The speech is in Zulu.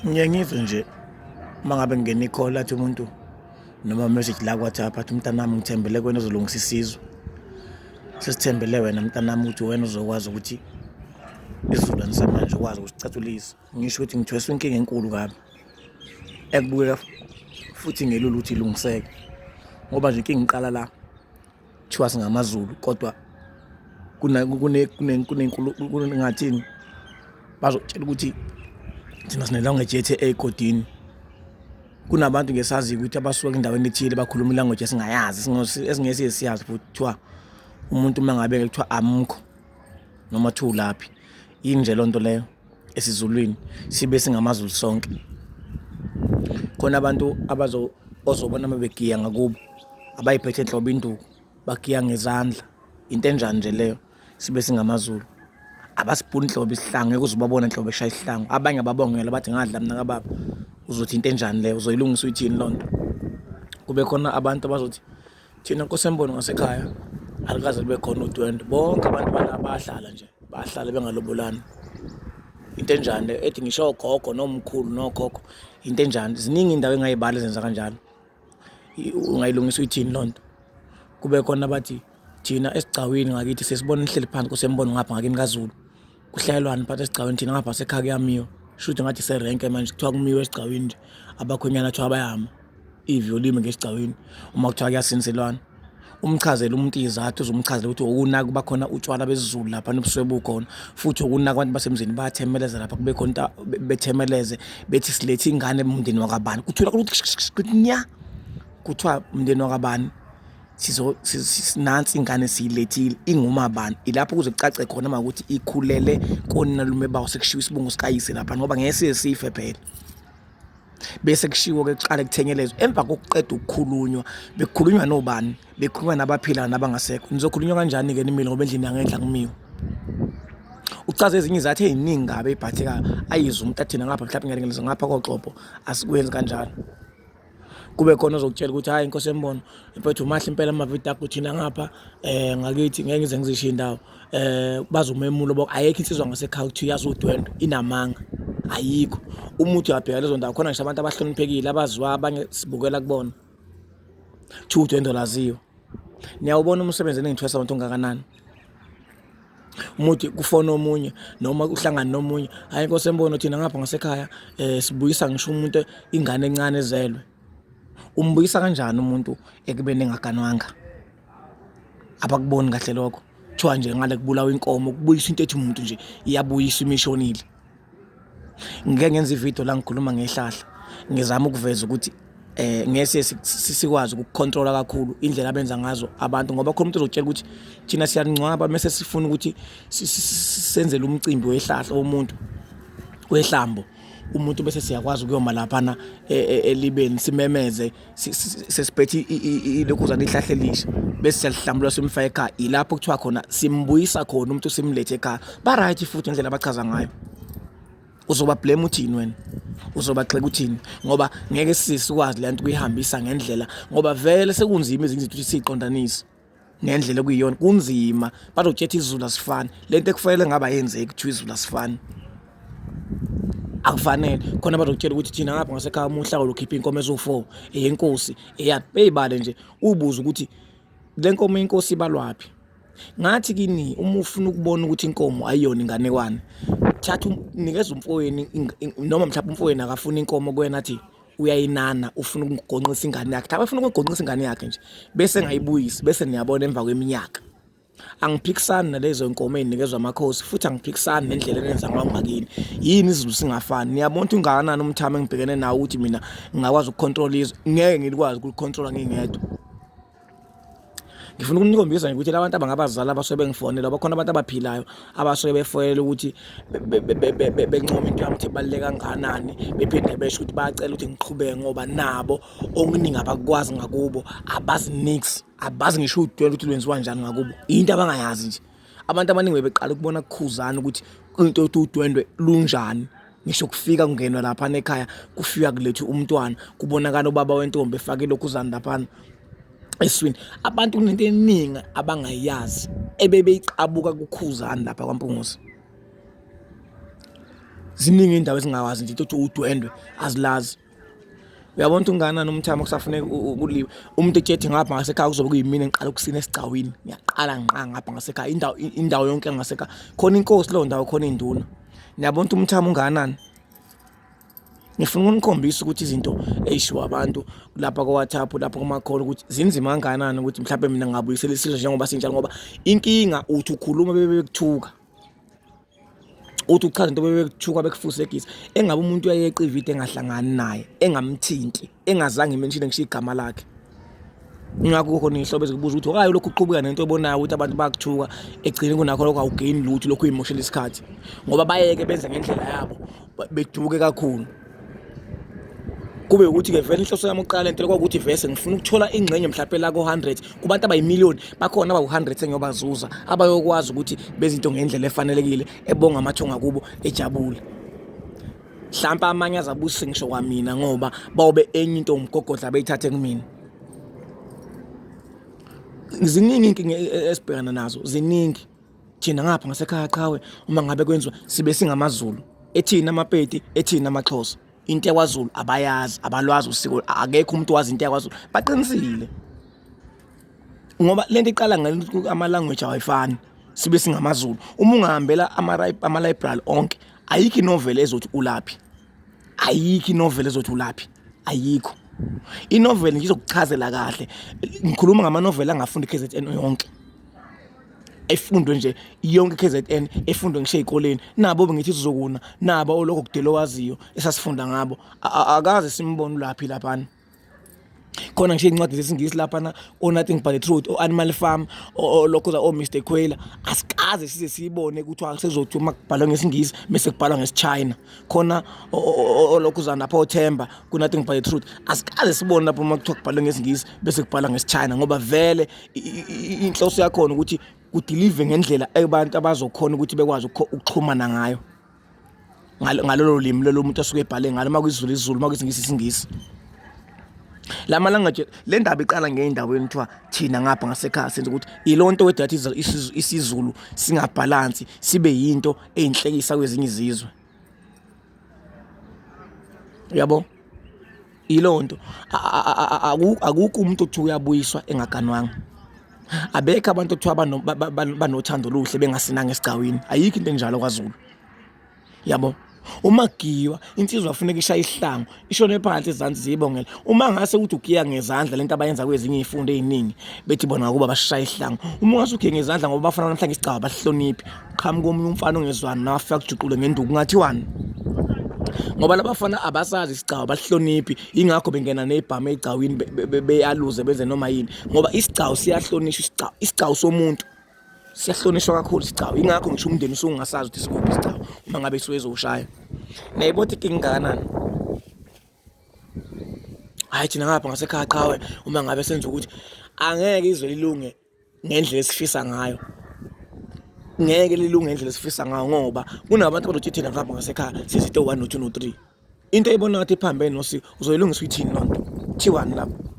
Ngiye ngizwe nje uma ngabe ngingena i-call athi umuntu noma message la ku-WhatsApp athi mntanami ngithembele kuwena uzolungisa isizwe. Sesithembele wena mntanami ukuthi wena uzokwazi ukuthi isizukulwane samanje ukwazi ukusicatulisa. Ngisho ukuthi ngithweswe inkinga enkulu kabi ekubukeka futhi ngelula ukuthi ilungiseke ngoba nje inkinga iqala la kuthiwa singamaZulu kodwa ngathini bazokutshela ukuthi thina sine-language yethu ey'godini. Kunabantu ngesaziyo ukuthi abasuka endaweni ethile bakhuluma i-language esingayazi esingeke siyazi futhi kuthiwa umuntu uma ngabe kuthiwa amukho noma kuthiwa ulaphi. Yini nje loo nto leyo esiZulwini sibe singamaZulu sonke. Khona abantu ozobona uma begiya ngakubo abayiphethe enhlobo induku bagiya ngezandla. Into enjani nje leyo sibe singamaZulu abasibhuni inhlobo isihlangu ngeke uze ubabone inhlobo eshaya isihlangu. Abanye ababongela bathi ngadla mina kababa uzothi into enjani leyo uzoyilungisa uyithini loo nto. Kube khona abantu abazothi thina Nkosembona ngasekhaya alikaze libe khona udwendwe. Bonke abantu bala bahlala nje bahlala bengalobolani. Into enjani leyo ethi ngisho ogogo nomkhulu nokhokho into enjani. Ziningi indawo engayibali ezenza kanjalo. Ungayilungisa uyithini loo nto. Kube khona bathi thina esigcawini ngakithi sesibona nihleli phansi Nkosembona ngapha ngakini kaZulu kuhlayelwana phakathi esigcawini thina ngapha sekhaya kuyamiwa. Shuthi ngathi serenke manje kuthiwa kumiwe esigcawini nje abakhwenyana kuthiwa bayama ivyolimi ngesigcawini uma kuthiwa kuyasinzelwana. Umchazele umuntu izathu uzumchazela ukuthi ukunaka bakhona utshwala besiZulu lapha nobuswebu khona futhi ukunaka abantu basemzini bayathemeleza lapha kube khona bethemeleze bethi silethe ingane emndeni wakabani kuthula ukuthi nya kuthiwa umndeni wakabani sinansi ingane siyilethile ingumabani. Ilapho kuze kucace khona makuthi ikhulele kona lume bawo sekushiwa isibungu sikayise lapha ngoba ngeke sife phela. Bese kushiwo ke kuqale kuthengelezwe emva kokuqeda ukukhulunywa bekukhulunywa nobani bekhulunywa nabaphila nabangasekho. Nizokhulunywa kanjani ke nimile ngoba endlini yangenhla kumiwe. Uchaze ezinye izathu eziningi ngabe eziphathekayo ayizwe umuntu athina ngapha mhlawumbe ngelengelo ngapha koXhobo asikwenzi kanjalo. Kube khona ozokutshela ukuthi hayi Nkosembona mfethu umahle impela amavidiyo akho thina ngapha ngakithi ngeke ngize ngizishiye indawo bazomemulo bok ayekho insizwa ngasekhaya ukuthi uyazi udwendwe inamanga ayikho. Umuntu uyabheka lezo ndawo khona ngisho abantu abahloniphekile abaziwa abanye sibukela kubona thi udwendwe laziyo. Niyawubona umsebenzi engithwesa abantu ongakanani. Umuthi kufona omunye noma uhlangana nomunye hayi Nkosembona thina ngapha ngasekhaya sibuyisa ngisho umuntu ingane encane ezelwe. Umbuyisa kanjani umuntu ekubeni engaganwanga? Abakuboni kahle lokho. Kuthiwa nje ngale kubulawa inkomo kubuyisa into ethi umuntu nje iyabuyisa imishonile. Ngeke ngenze ivideo la ngikhuluma ngehlahla ngizama ukuveza ukuthi ngeke sikwazi ukukontrola kakhulu indlela abenza ngazo abantu ngoba khona umuntu uzotshela ukuthi thina siyancwaba mase sifuna ukuthi senzele umcimbi wehlahla womuntu wehlambo umuntu bese siyakwazi ukuyoma lapha elibeni simemeze sesiphethe ilokhuzana ihlahle elisha bese siyalihlambula simfaka ekhaya. Ilapho kuthiwa khona simbuyisa khona umuntu simlethe ekhaya. Ba right futhi indlela abachaza ngayo. Uzoba blame uthini wena? Uzobaxeka uthini? Ngoba ngeke sikwazi lento kuyihambisa ngendlela ngoba vele sekunzima izinto ukuthi siqondanise ngendlela okuyiyona kunzima. Bazothetha isiZulu asifani lento ekufanele ngaba yenzeke kuthiwa isiZulu asifani akufanele. Khona bazokutshela ukuthi thina ngapha ngasekhaya umuhla lokhipha inkomo ezo4 eyenkosi eyathi beyibale nje ubuza ukuthi le nkomo yenkosi ibalwapi. Ngathi kini uma ufuna ukubona ukuthi inkomo ayiyona inganekwane thatha unikeza umfowenu noma mhlawumbe umfowenu akafuna inkomo kuwena athi uyayinana ufuna ukugonqisa ingane yakhe. Thabe ufuna ukugonqisa ingane yakhe nje bese ngayibuyisi bese niyabona emva kweminyaka. Angiphikisani nalezo inkomo ezinikezwe amakhosi futhi angiphikisani nendlela enenza ngayo ngakini. Yini isiZulu singafani? Niyabona ukuthi ungakanani umthamo engibhekene nawo ukuthi mina ngingakwazi ukucontrol izwe ngeke ngikwazi ukucontrola ngingedwa. Ngifuna ukunikhombisa ukuthi labantu abangabazali abasuke bengifonela bakhona abantu abaphilayo abasuke befoyela ukuthi bencoma into yami ukuthi ibaluleke kangakanani bephinde besho ukuthi bayacela ukuthi ngiqhubeke ngoba nabo okuningi abakwazi ngakubo abazi nix abazi ngisho udwendwe ukuthi lwenziwa kanjani ngakubo into abangayazi nje. Abantu abaningi bebeqala ukubona kukhuzana ukuthi into yokuthi udwendwe lunjani. Ngisho kufika kungenwa lapha ekhaya kufika kulethu umntwana kubonakala ubaba wentombi efake lokhuzana lapha eswini. Abantu kunento eningi abangayazi ebebeyiqabuka kukhuzana lapha kwaMpunguzi. ziningi indawo ezingawazi nje ukuthi udwendwe azilazi. Uyabona ukuthi unganani umthamo kusafuneka ukuliwe. Umuntu ethi ngapha ngasekhaya kuzobe kuyimina engiqala ukusina esigcawini. Ngiyaqala nqa ngapha ngasekhaya indawo yonke ngasekhaya. Khona inkosi leyo ndawo khona induna. Niyabona ukuthi umthamo unganani. Ngifuna unikhombisa ukuthi izinto eyishiwa abantu lapha ku-WhatsApp lapha kuma-call ukuthi zinzima kangakanani ukuthi mhlawumbe mina ngabuyisela isizwe njengoba sinjalo ngoba inkinga uthi ukhuluma bebekuthuka. Uthi uchaza into bebekuthuka bekufusegisa engabe umuntu uyayeqa ividi engahlangani naye engamthinti engazange imention ngisho igama lakhe. Ngakho khona ihlobo ezibuza ukuthi hayi lokhu uqhubeka nento ebonayo ukuthi abantu bakuthuka egcine kunakho lokho awugain lutho lokhu uyimoshela isikhathi ngoba bayeke benze ngendlela yabo beduke kakhulu. Kube ukuthi ke vele inhloso yami uqala into lokuthi vese ngifuna ukuthola ingxenye mhlawumbe la ko100 kubantu abayimillion bakhona abawu100 engiyobazuza abayokwazi ukuthi bezinto ngendlela efanelekile ebonga amathonga kubo ejabule. Mhlawumbe amanye azabuse ngisho kwamina ngoba bawube enye into umgogodla beyithathe kumina. Ziningi inkinga esibhekana nazo ziningi. Thina ngapha ngasekhaya qawe uma ngabe kwenziwa sibe singamaZulu ethina amapeti ethina amaXhosa. Into yakwaZulu abayazi abalwazi usiko akekho umuntu wazi into yakwaZulu baqinisile ngoba lento iqala ngalo ama language awayifani sibe singamaZulu uma ungahambela ama library onke ayikho novel ezothi ulaphi ayikho novel ezothi ulaphi ayikho inovel nje izokuchazela kahle ngikhuluma ngama novel angafunda KZN yonke efundwe nje yonke KZN efundwe ngisho ezikoleni nabo bengithi sizokuna nabo olokho kudelo waziyo esasifunda ngabo akaze simbone laphi laphana khona ngisho incwadi zesingisi laphana o Nothing But The Truth o Animal Farm o lokho za o Mr Kwela asikaze size siyibone ukuthi akusezothi uma kubhalwa ngesingisi bese kubhalwa ngesiChina khona lokho za napha oThemba ku Nothing But The Truth asikaze sibone lapho uma kuthiwa kubhalwa ngesingisi bese kubhalwa ngesiChina ngoba vele inhloso yakho ukuthi kudeliver ngendlela abantu abazokhona ukuthi bekwazi ukuxhumana ngayo ngalolo limi lo muntu asuke ebhale ngalo makuyizulu izulu makuyisingisi isingisi. Lama language le ndaba iqala ngeindawo enthiwa thina ngapha ngasekhaya senze ukuthi ilonto wedathi isiZulu singabhalansi sibe yinto eyinhlekisa kwezinye izizwe. Yabo ilonto akukho umuntu othi uyabuyiswa engaganwanga. Abekho abantu othiwa banothando luhle bengasinanga esigcawini ayikho into enjalo kwaZulu. Yabo uma giwa insizwa afuneka ishaya ihlangu ishone phansi ezansi zibongela uma ngase uthi ugiya ngezandla lento abayenza kwezinye izifundo eziningi bethi bona ukuba bashaya ihlangu uma ngase ugiye ngezandla ngoba bafana namhlanje isigcawu bahloniphi qhamuka komunye umfana ongezwani nawe afika kujuqule ngenduku ngathi wani ngoba labafana abasazi isigcawu bahloniphi ingakho bengena nezibhamu egcawini beyaluze benze noma yini ngoba isigcawu siyahlonishwa isigcawu somuntu siyahlonishwa kakhulu isigcawu ingakho ngisho umndeni usungasazi ukuthi sikuphi isigcawu uma ngabe siwezoshaya nayibona inkinganani. Hayi thina ngapha ngasekhaya qawe uma ngabe senza ukuthi angeke izwe lilunge ngendlela esifisa ngayo ngeke lilunge ngendlela esifisa ngayo ngoba kunabantu abazothi thina ngapha ngasekhaya sizito 1 no 2 no 3 into eyibona ngathi iphambene nosiko uzoyilungisa uyithini lonto thiwani lapho.